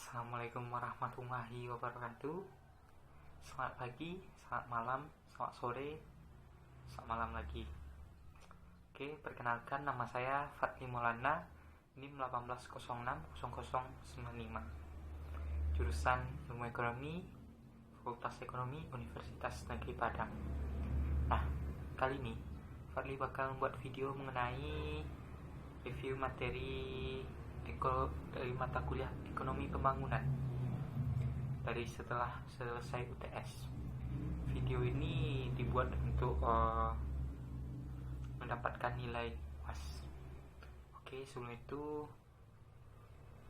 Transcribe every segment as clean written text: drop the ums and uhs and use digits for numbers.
Assalamualaikum warahmatullahi wabarakatuh. Selamat pagi, selamat malam, selamat sore, selamat malam lagi. Oke, perkenalkan nama saya Fatli Maulana, NIM 18060095. Jurusan Ilmu Ekonomi, Fakultas Ekonomi, Universitas Negeri Padang. Nah, kali ini Fatli bakal membuat video mengenai review materi dari mata kuliah Ekonomi Pembangunan dari setelah selesai UTS. Video ini dibuat untuk mendapatkan nilai UAS. Oke, sebelum itu,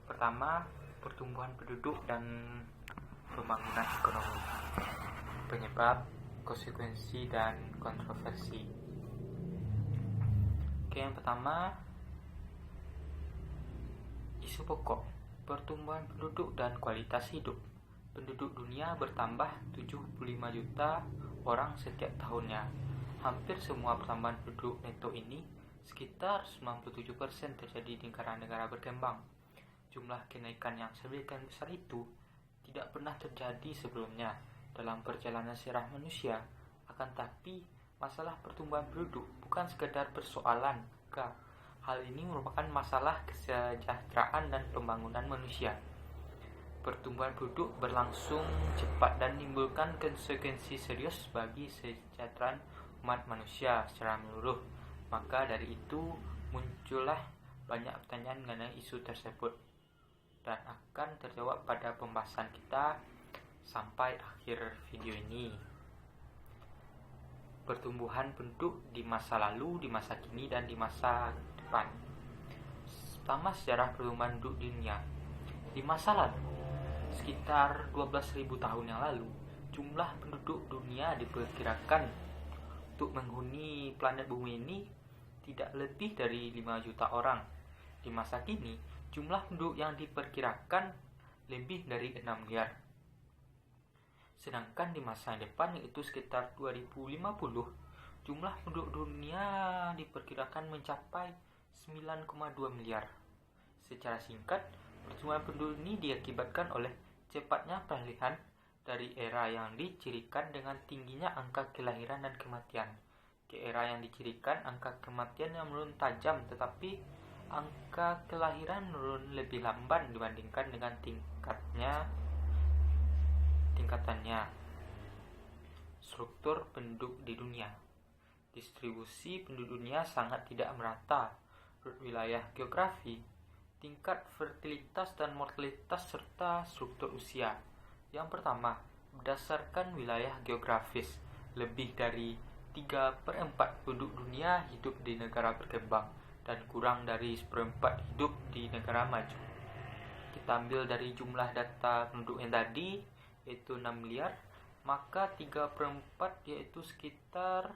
pertama, pertumbuhan penduduk dan pembangunan ekonomi, penyebab, konsekuensi, dan kontroversi. Oke, yang pertama, isu pokok, pertumbuhan penduduk dan kualitas hidup. Penduduk dunia bertambah 75 juta orang setiap tahunnya. Hampir semua pertambahan penduduk neto ini, sekitar 97%, terjadi di negara-negara berkembang. Jumlah kenaikan yang sedemikian besar itu tidak pernah terjadi sebelumnya dalam perjalanan sejarah manusia. Akan tapi, masalah pertumbuhan penduduk bukan sekedar persoalan angka. Hal ini merupakan masalah kesejahteraan dan pembangunan manusia. Pertumbuhan penduduk berlangsung cepat dan menimbulkan konsekuensi serius bagi kesejahteraan umat manusia secara menyeluruh. Maka dari itu muncullah banyak pertanyaan mengenai isu tersebut dan akan terjawab pada pembahasan kita sampai akhir video ini. Pertumbuhan penduduk di masa lalu, di masa kini, dan di masa depan. Pertama, sejarah pertumbuhan penduduk di dunia. Di masa lalu, sekitar 12.000 tahun yang lalu, jumlah penduduk dunia diperkirakan untuk menghuni planet bumi ini tidak lebih dari 5 juta orang. Di masa kini, jumlah penduduk yang diperkirakan lebih dari 6 miliar. Sedangkan di masa yang depan, yaitu sekitar 2050, jumlah penduduk dunia diperkirakan mencapai 9,2 miliar. Secara singkat, pertumbuhan penduduk ini diakibatkan oleh cepatnya peralihan dari era yang dicirikan dengan tingginya angka kelahiran dan kematian ke era yang dicirikan angka kematian yang menurun tajam, tetapi angka kelahiran menurun lebih lamban dibandingkan dengan tingkatannya. Struktur penduduk di dunia. Distribusi penduduk dunia sangat tidak merata. Wilayah geografi, tingkat fertilitas dan mortalitas, serta struktur usia. Yang pertama, berdasarkan wilayah geografis, lebih dari 3/4 penduduk dunia hidup di negara berkembang dan kurang dari 1/4 hidup di negara maju. Kita ambil dari jumlah data penduduk yang tadi, yaitu 6 miliar, maka 3/4 yaitu sekitar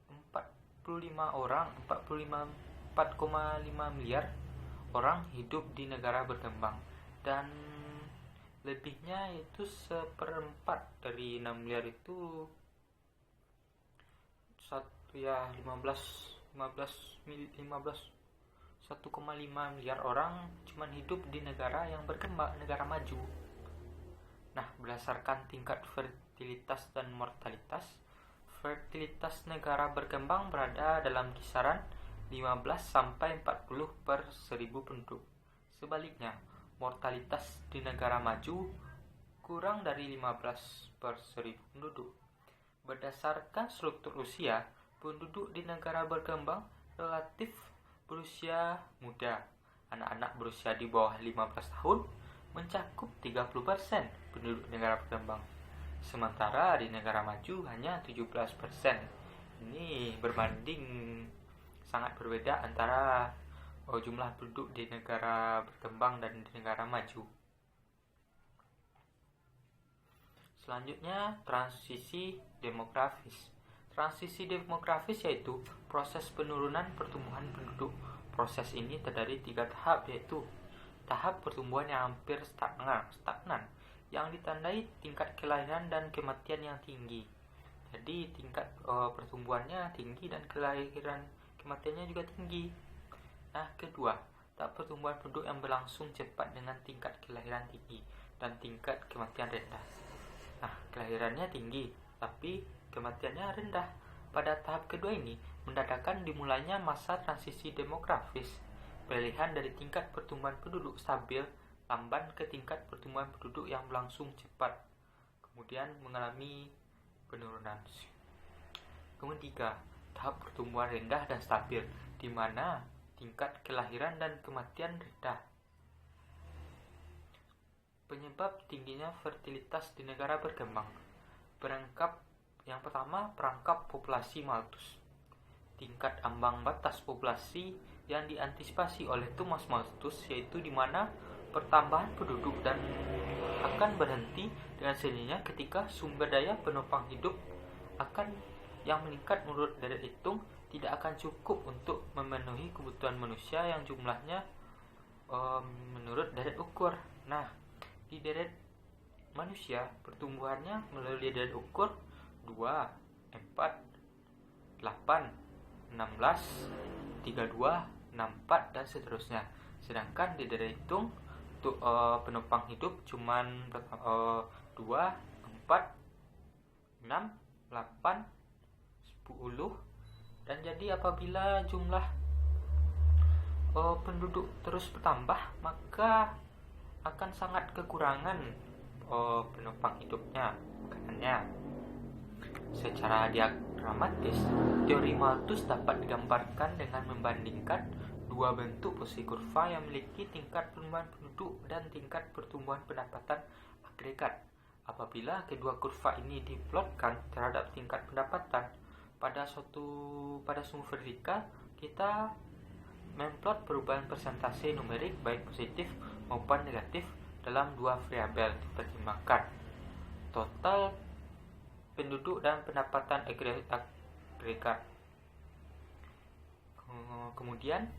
4,5 miliar orang hidup di negara berkembang, dan lebihnya yaitu 1/4 dari 6 miliar itu 1,5 miliar orang cuman hidup di negara yang berkembang, negara maju. Nah, berdasarkan tingkat fertilitas dan mortalitas, fertilitas negara berkembang berada dalam kisaran 15 sampai 40 per 1000 penduduk. Sebaliknya, mortalitas di negara maju kurang dari 15 per 1000 penduduk. Berdasarkan struktur usia, penduduk di negara berkembang relatif berusia muda. Anak-anak berusia di bawah 15 tahun mencakup 30% penduduk negara berkembang. Sementara di negara maju hanya 17%. Ini berbanding sangat berbeda antara jumlah penduduk di negara berkembang dan di negara maju. Selanjutnya, transisi demografis. Transisi demografis yaitu proses penurunan pertumbuhan penduduk. Proses ini terdiri 3 tahap, yaitu tahap pertumbuhan yang hampir stagnan, yang ditandai tingkat kelahiran dan kematian yang tinggi. Jadi tingkat pertumbuhannya tinggi dan kelahiran kematiannya juga tinggi. Nah, kedua, tak pertumbuhan penduduk yang berlangsung cepat dengan tingkat kelahiran tinggi dan tingkat kematian rendah. Nah, kelahirannya tinggi, tapi kematiannya rendah. Pada tahap kedua ini, mendadak dimulainya masa transisi demografis, pilihan dari tingkat pertumbuhan penduduk stabil lamban ke tingkat pertumbuhan penduduk yang berlangsung cepat, kemudian mengalami penurunan. Kemudian tiga, tahap pertumbuhan rendah dan stabil, di mana tingkat kelahiran dan kematian rendah. Penyebab tingginya fertilitas di negara berkembang. Yang pertama, perangkap populasi Malthus. Tingkat ambang batas populasi yang diantisipasi oleh Thomas Malthus, yaitu di mana pertambahan penduduk dan akan berhenti dengan sendirinya ketika sumber daya penopang hidup yang meningkat menurut deret hitung tidak akan cukup untuk memenuhi kebutuhan manusia yang jumlahnya menurut deret ukur. Nah, di deret manusia pertumbuhannya melalui deret ukur 2, 4, 8, 16, 32, 64 dan seterusnya. Sedangkan di deret hitung untuk penopang hidup cuman 2, 4, 6, 8, 10. Dan jadi apabila jumlah penduduk terus bertambah, maka akan sangat kekurangan penopang hidupnya. Makanya secara diagramatis, teori Malthus dapat digambarkan dengan membandingkan dua bentuk posisi kurva yang memiliki tingkat pertumbuhan penduduk dan tingkat pertumbuhan pendapatan agregat. Apabila kedua kurva ini diplotkan terhadap tingkat pendapatan pada sumber vertikal, kita memplot perubahan persentase numerik baik positif maupun negatif dalam dua variabel dipertimbangkan: total penduduk dan pendapatan agregat. Kemudian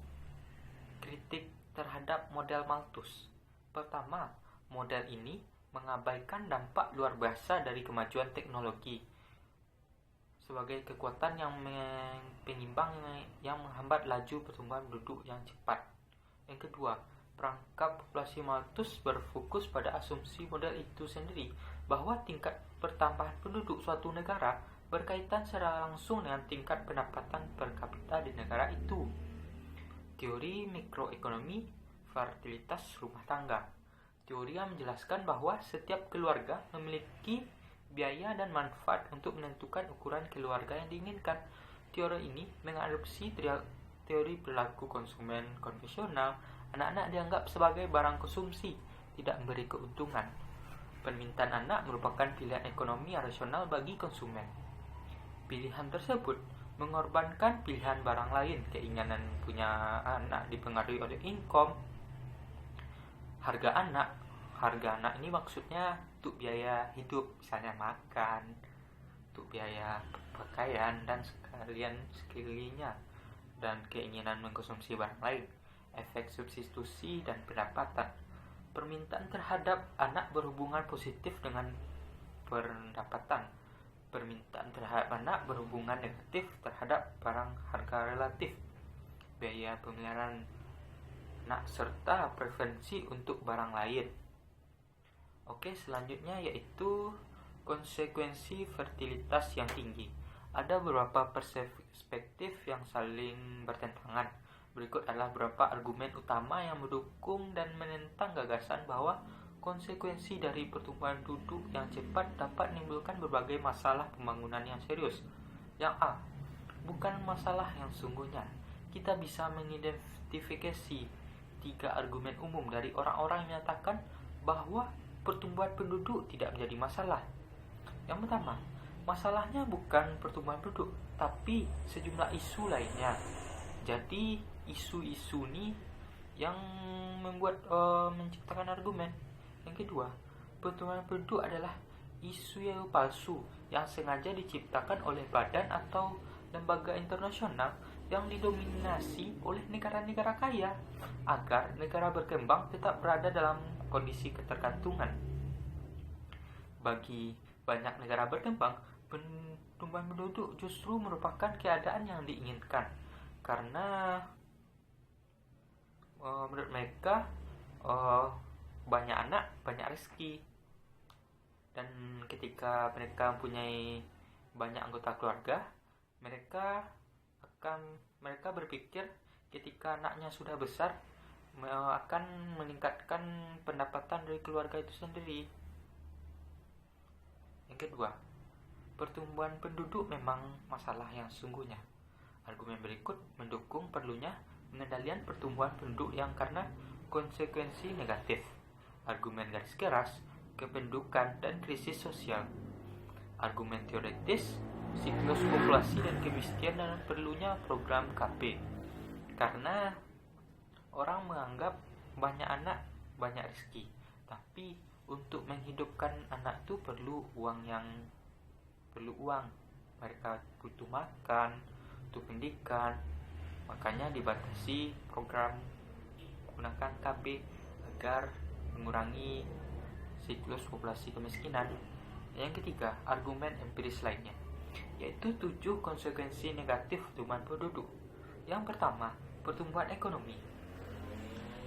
kritik terhadap model Malthus. Pertama, model ini mengabaikan dampak luar biasa dari kemajuan teknologi sebagai kekuatan yang penyimbang yang menghambat laju pertumbuhan penduduk yang cepat. Yang kedua, perangkap populasi Malthus berfokus pada asumsi model itu sendiri, bahwa tingkat pertambahan penduduk suatu negara berkaitan secara langsung dengan tingkat pendapatan per kapita di negara itu. Teori mikroekonomi fertilitas rumah tangga. Teori yang menjelaskan bahwa setiap keluarga memiliki biaya dan manfaat untuk menentukan ukuran keluarga yang diinginkan. Teori ini mengadopsi teori perilaku konsumen konvensional. Anak-anak dianggap sebagai barang konsumsi, tidak memberi keuntungan. Permintaan anak merupakan pilihan ekonomi yang rasional bagi konsumen. Pilihan tersebut mengorbankan pilihan barang lain. Keinginan punya anak dipengaruhi oleh income. Harga anak ini maksudnya untuk biaya hidup, misalnya makan, untuk biaya pakaian dan sekelilingnya, dan keinginan mengkonsumsi barang lain. Efek substitusi dan pendapatan. Permintaan terhadap anak berhubungan positif dengan pendapatan. Permintaan terhadap anak berhubungan negatif terhadap barang harga relatif, biaya pemeliharaan anak, serta preferensi untuk barang lain. Oke, selanjutnya yaitu konsekuensi fertilitas yang tinggi. Ada beberapa perspektif yang saling bertentangan. Berikut adalah beberapa argumen utama yang mendukung dan menentang gagasan bahwa konsekuensi dari pertumbuhan penduduk yang cepat dapat menimbulkan berbagai masalah pembangunan yang serius. Yang A, bukan masalah yang sungguhnya. Kita bisa mengidentifikasi 3 argumen umum dari orang-orang yang menyatakan bahwa pertumbuhan penduduk tidak menjadi masalah. Yang pertama, masalahnya bukan pertumbuhan penduduk, tapi sejumlah isu lainnya. Jadi isu-isu ini yang menciptakan argumen. Yang kedua, pertumbuhan penduduk adalah isu yang palsu yang sengaja diciptakan oleh badan atau lembaga internasional yang didominasi oleh negara-negara kaya agar negara berkembang tetap berada dalam kondisi ketergantungan. Bagi banyak negara berkembang, pertumbuhan penduduk justru merupakan keadaan yang diinginkan karena menurut mereka uh, banyak anak banyak rezeki, dan ketika mereka mempunyai banyak anggota keluarga, mereka berpikir ketika anaknya sudah besar akan meningkatkan pendapatan dari keluarga itu sendiri. Yang kedua, pertumbuhan penduduk memang masalah yang sesungguhnya. Argumen berikut mendukung perlunya pengendalian pertumbuhan penduduk yang karena konsekuensi negatif. Argumen garis keras, kependudukan dan krisis sosial. Argumen teoritis, siklus populasi dan kemiskinan dan perlunya program KB. Karena orang menganggap banyak anak banyak rezeki, tapi untuk menghidupkan anak itu perlu uang. Mereka butuh makan, butuh pendidikan, makanya dibatasi program menggunakan KB agar mengurangi siklus populasi kemiskinan. Yang ketiga, argumen empiris lainnya, yaitu 7 konsekuensi negatif pertumbuhan penduduk. Yang pertama, pertumbuhan ekonomi.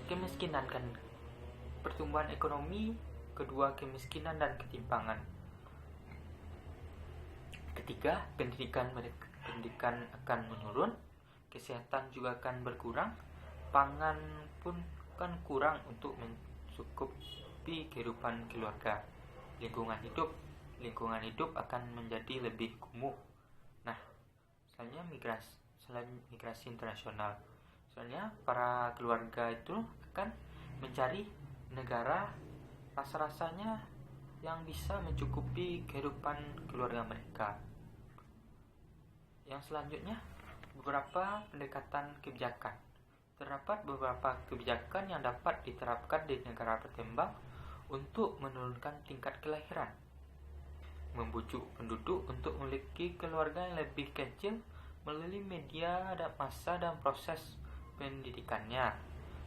Kemiskinan kan pertumbuhan ekonomi. Kedua, kemiskinan dan ketimpangan. Ketiga, pendidikan akan menurun, kesehatan juga akan berkurang, pangan pun akan kurang untuk mencukupi kehidupan keluarga. Lingkungan hidup akan menjadi lebih kumuh. Nah, selain migrasi internasional, soalnya para keluarga itu akan mencari negara rasa-rasanya yang bisa mencukupi kehidupan keluarga mereka. Yang selanjutnya, beberapa pendekatan kebijakan. Terdapat beberapa kebijakan yang dapat diterapkan di negara berkembang untuk menurunkan tingkat kelahiran. Membujuk penduduk untuk memiliki keluarga yang lebih kecil melalui media dan massa dan proses pendidikannya.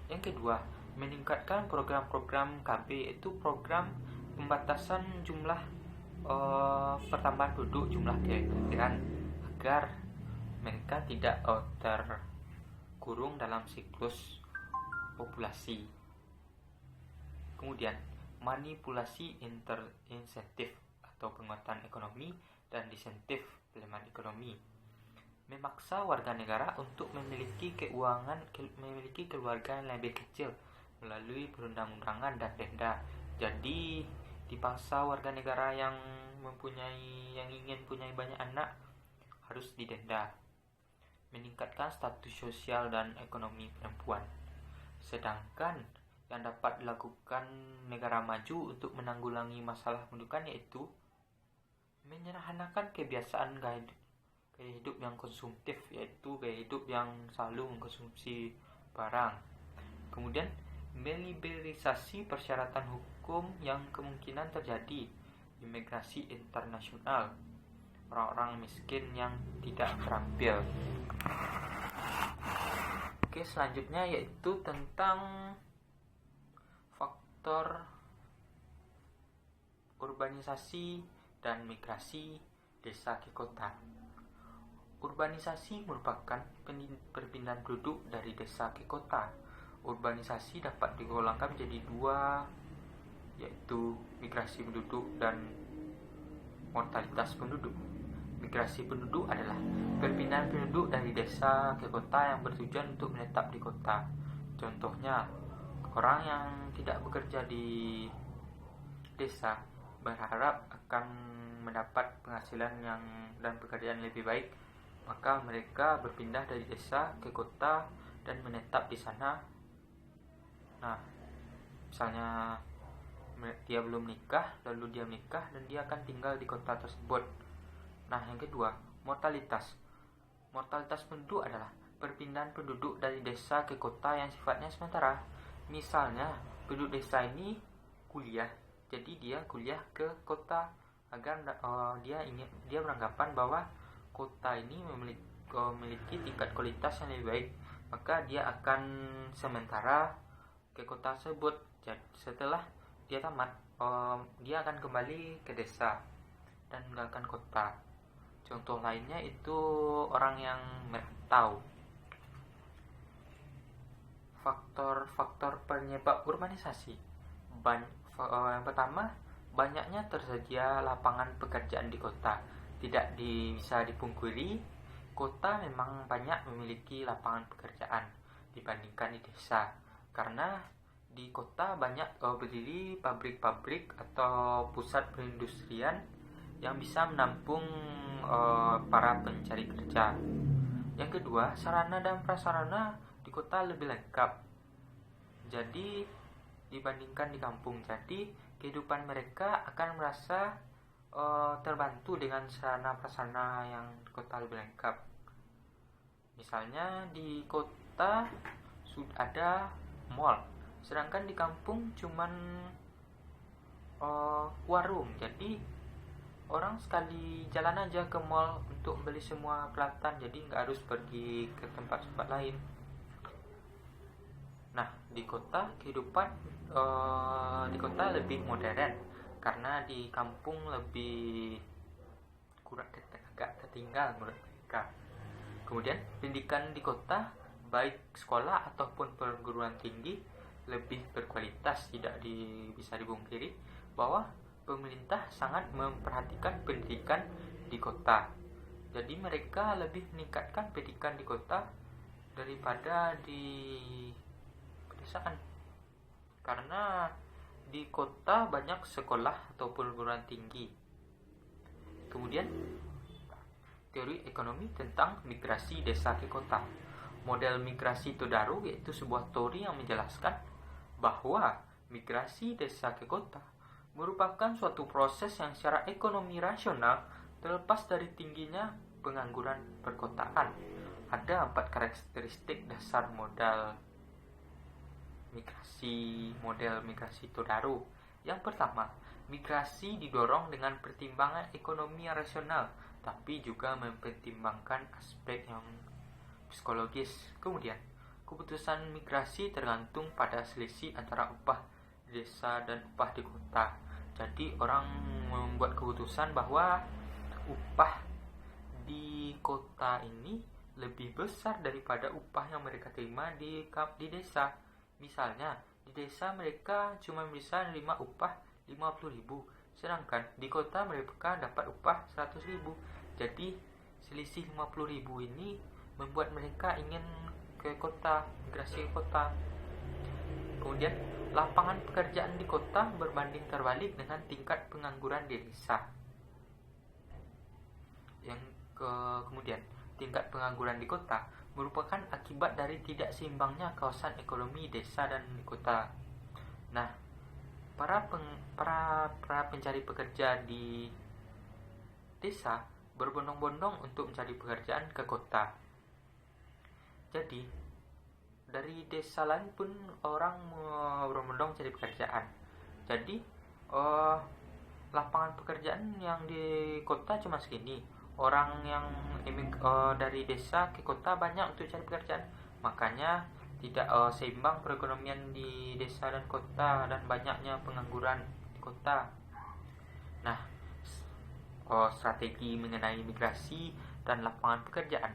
Yang kedua, meningkatkan program-program KB, yaitu program pembatasan jumlah pertambahan penduduk, jumlah kelahiran, agar mereka tidak terkurung dalam siklus populasi. Kemudian, manipulasi insentif atau penguatan ekonomi dan disentif pelemahan ekonomi. Memaksa warga negara untuk memiliki keluarga yang lebih kecil melalui perundang-undangan dan denda. Jadi dipaksa warga negara yang ingin punya banyak anak harus didenda. Meningkatkan status sosial dan ekonomi perempuan. Sedangkan yang dapat dilakukan negara maju untuk menanggulangi masalah pendidikan yaitu menyederhanakan kebiasaan gaya hidup yang konsumtif, yaitu gaya hidup yang selalu mengkonsumsi barang. Kemudian meliberalisasi persyaratan hukum yang kemungkinan terjadi, imigrasi internasional, orang-orang miskin yang tidak terampil. Oke, selanjutnya yaitu tentang faktor urbanisasi dan migrasi desa ke kota. Urbanisasi merupakan perpindahan penduduk dari desa ke kota. Urbanisasi dapat digolongkan menjadi 2, yaitu migrasi penduduk dan mortalitas penduduk. Migrasi penduduk adalah perpindahan penduduk dari desa ke kota yang bertujuan untuk menetap di kota. Contohnya, orang yang tidak bekerja di desa berharap akan mendapat penghasilan dan pekerjaan lebih baik, maka mereka berpindah dari desa ke kota dan menetap di sana. Nah, misalnya dia belum nikah, lalu dia menikah dan dia akan tinggal di kota tersebut. Nah, yang kedua, mortalitas. Mortalitas penduduk adalah perpindahan penduduk dari desa ke kota yang sifatnya sementara. Misalnya, penduduk desa ini kuliah, jadi dia kuliah ke kota agar dia beranggapan bahwa kota ini memiliki tingkat kualitas yang lebih baik, maka dia akan sementara ke kota tersebut. Setelah dia tamat, dia akan kembali ke desa dan meninggalkan kota. Contoh lainnya itu orang yang merantau. Faktor-faktor penyebab urbanisasi. Yang pertama, banyaknya tersedia lapangan pekerjaan di kota. Tidak bisa dipungkiri, kota memang banyak memiliki lapangan pekerjaan dibandingkan di desa. Karena di kota banyak berdiri pabrik-pabrik atau pusat perindustrian yang bisa menampung para pencari kerja. Yang kedua, sarana dan prasarana di kota lebih lengkap. Jadi dibandingkan di kampung. Jadi kehidupan mereka akan merasa terbantu dengan sarana prasarana yang di kota lebih lengkap. Misalnya di kota sudah ada mall, sedangkan di kampung cuman warung. Jadi orang sekali jalan aja ke mall untuk beli semua peralatan, jadi nggak harus pergi ke tempat-tempat lain. Nah, di kota kehidupan di kota lebih modern, karena di kampung lebih kurang agak tertinggal menurut mereka. Kemudian pendidikan di kota, baik sekolah ataupun perguruan tinggi, lebih berkualitas. Tidak bisa dibungkiri bahwa pemerintah sangat memperhatikan pendidikan di kota. Jadi mereka lebih meningkatkan pendidikan di kota daripada di pedesaan. Karena di kota banyak sekolah atau perguruan tinggi. Kemudian teori ekonomi tentang migrasi desa ke kota. Model migrasi Todaro yaitu sebuah teori yang menjelaskan bahwa migrasi desa ke kota merupakan suatu proses yang secara ekonomi rasional terlepas dari tingginya pengangguran perkotaan. Ada 4 karakteristik dasar model migrasi Todaro. Yang pertama, migrasi didorong dengan pertimbangan ekonomi yang rasional, tapi juga mempertimbangkan aspek yang psikologis. Kemudian, keputusan migrasi tergantung pada selisih antara upah desa dan upah di kota. Jadi orang membuat keputusan bahwa upah di kota ini lebih besar daripada upah yang mereka terima di desa. Misalnya, di desa mereka cuma bisa menerima upah 50.000, sedangkan di kota mereka dapat upah 100.000. Jadi selisih 50.000 ini membuat mereka ingin ke kota, migrasi ke kota. Kemudian, lapangan pekerjaan di kota berbanding terbalik dengan tingkat pengangguran di desa. Kemudian, tingkat pengangguran di kota merupakan akibat dari tidak seimbangnya kawasan ekonomi desa dan di kota. Nah, para pencari pekerja di desa berbondong-bondong untuk mencari pekerjaan ke kota. Jadi, dari desa lain pun orang berbondong mencari pekerjaan. Jadi, lapangan pekerjaan yang di kota cuma segini. Orang yang dari desa ke kota banyak untuk cari pekerjaan. Makanya tidak seimbang perekonomian di desa dan kota, dan banyaknya pengangguran di kota. Nah, strategi mengenai migrasi dan lapangan pekerjaan.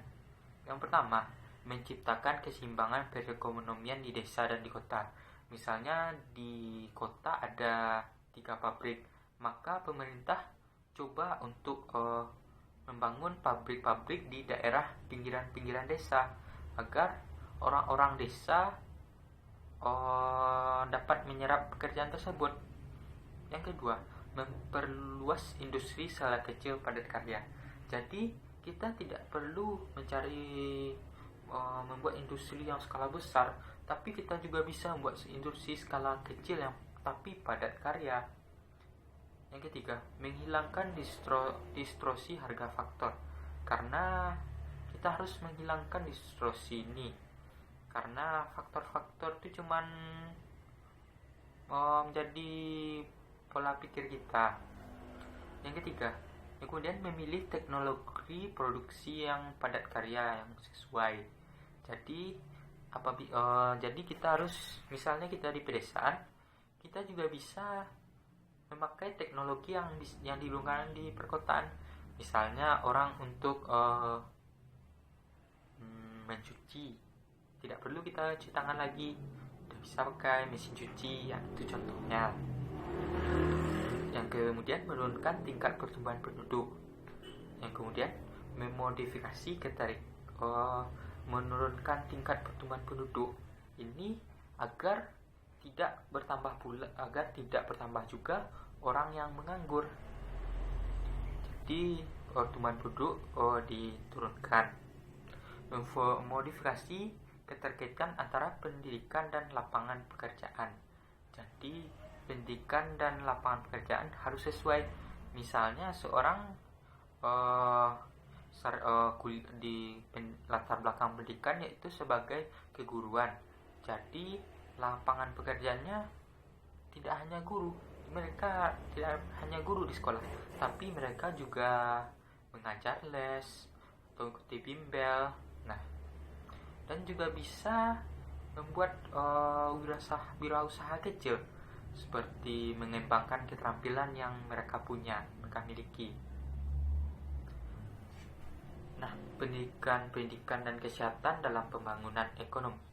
Yang pertama, menciptakan keseimbangan perekonomian di desa dan di kota. Misalnya di kota ada 3 pabrik, maka pemerintah coba untuk membangun pabrik-pabrik di daerah pinggiran-pinggiran desa agar orang-orang desa dapat menyerap pekerjaan tersebut. Yang kedua, memperluas industri skala kecil padat karya. Jadi kita tidak perlu membuat industri yang skala besar, tapi kita juga bisa membuat industri skala kecil yang tapi padat karya. Yang ketiga, menghilangkan distorsi harga faktor. Karena kita harus menghilangkan distorsi ini, karena faktor-faktor itu cuman menjadi pola pikir kita. Yang ketiga, kemudian memilih teknologi produksi yang padat karya yang sesuai. Jadi jadi kita harus, misalnya kita di pedesaan, kita juga bisa memakai teknologi yang digunakan di perkotaan. Misalnya orang untuk mencuci tidak perlu kita cuci tangan lagi, udah bisa pakai mesin cuci, yang itu contohnya. Yang kemudian menurunkan tingkat pertumbuhan penduduk. Yang kemudian memodifikasi menurunkan tingkat pertumbuhan penduduk ini agar tidak bertambah juga orang yang menganggur. Jadi pertumbuhan penduduk diturunkan. Modifikasi keterkaitan antara pendidikan dan lapangan pekerjaan. Jadi pendidikan dan lapangan pekerjaan harus sesuai. Misalnya seorang di latar belakang pendidikan yaitu sebagai keguruan. Jadi lapangan pekerjaannya tidak hanya guru. Mereka tidak hanya guru di sekolah, tapi mereka juga mengajar les atau ikuti bimbel. Nah, dan juga bisa membuat wirausaha kecil seperti mengembangkan keterampilan yang mereka miliki. Nah, pendidikan dan kesehatan dalam pembangunan ekonomi.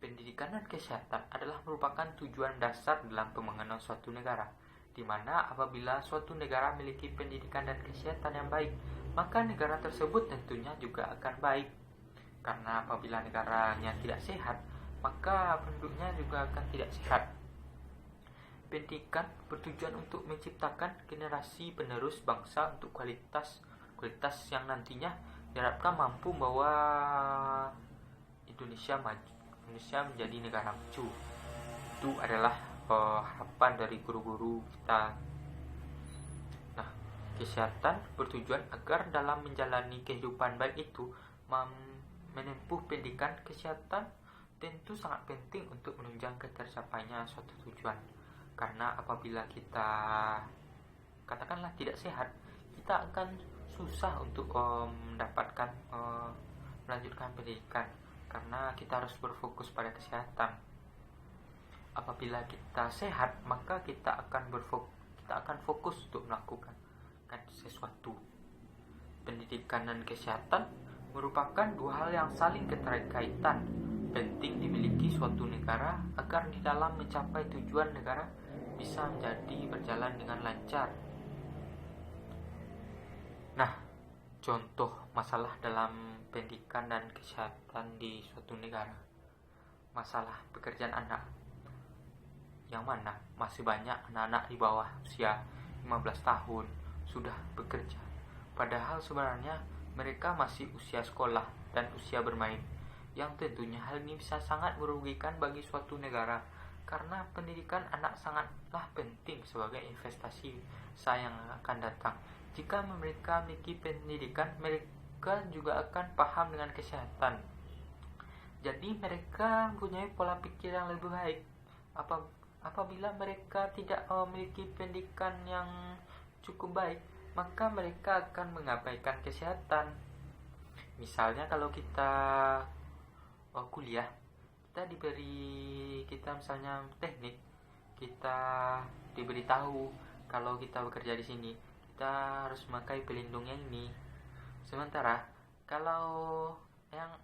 Pendidikan dan kesehatan adalah merupakan tujuan dasar dalam pembangunan suatu negara, di mana apabila suatu negara memiliki pendidikan dan kesehatan yang baik, maka negara tersebut tentunya juga akan baik. Karena apabila negaranya tidak sehat, maka penduduknya juga akan tidak sehat. Pendidikan bertujuan untuk menciptakan generasi penerus bangsa untuk kualitas yang nantinya diharapkan mampu membawa Indonesia menjadi negara maju. Itu adalah harapan dari guru-guru kita. Nah, kesehatan bertujuan agar dalam menjalani kehidupan baik itu menempuh pendidikan kesehatan tentu sangat penting untuk menunjang tercapainya suatu tujuan. Karena apabila kita katakanlah tidak sehat, kita akan susah untuk melanjutkan pendidikan, karena kita harus berfokus pada kesehatan. Apabila kita sehat, maka kita akan fokus untuk melakukan sesuatu. Pendidikan dan kesehatan merupakan dua hal yang saling keterkaitan, penting dimiliki suatu negara agar di dalam mencapai tujuan negara bisa berjalan dengan lancar. Nah, contoh masalah dalam pendidikan dan kesehatan di suatu negara. Masalah pekerjaan anak, yang mana masih banyak anak-anak di bawah usia 15 tahun sudah bekerja, padahal sebenarnya mereka masih usia sekolah dan usia bermain, yang tentunya hal ini bisa sangat merugikan bagi suatu negara, karena pendidikan anak sangatlah penting sebagai investasi yang akan datang. Jika mereka memiliki pendidikan, mereka juga akan paham dengan kesehatan. Jadi mereka mempunyai pola pikir yang lebih baik. Apabila mereka tidak memiliki pendidikan yang cukup baik, maka mereka akan mengabaikan kesehatan. Misalnya kalau kita kuliah, kita misalnya teknik, kita diberitahu kalau kita bekerja di sini kita harus memakai pelindung yang ini. Sementara kalau yang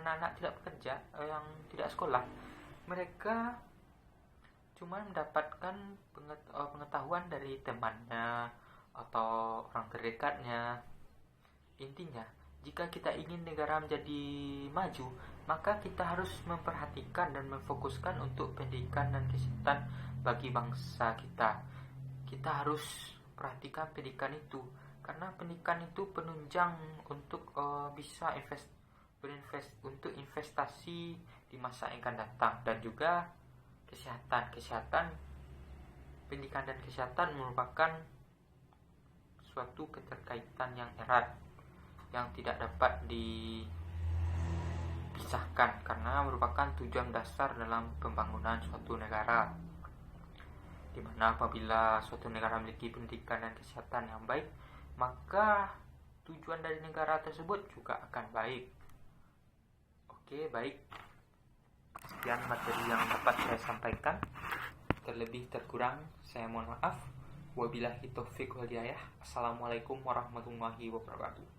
anak-anak tidak bekerja, yang tidak sekolah, mereka cuma mendapatkan pengetahuan dari temannya atau orang terdekatnya. Intinya, jika kita ingin negara menjadi maju, maka kita harus memperhatikan dan memfokuskan untuk pendidikan dan kesehatan bagi bangsa kita. Kita harus perhatikan pendidikan itu, karena pendidikan itu penunjang untuk bisa untuk investasi di masa yang akan datang. Dan juga kesehatan, pendidikan dan kesehatan merupakan suatu keterkaitan yang erat yang tidak dapat dipisahkan, karena merupakan tujuan dasar dalam pembangunan suatu negara, di mana apabila suatu negara memiliki pendidikan dan kesehatan yang baik, maka tujuan dari negara tersebut juga akan baik. Oke, baik. Sekian materi yang dapat saya sampaikan. Terlebih terkurang saya mohon maaf. Wabillahi taufik wal hidayah. Assalamualaikum warahmatullahi wabarakatuh.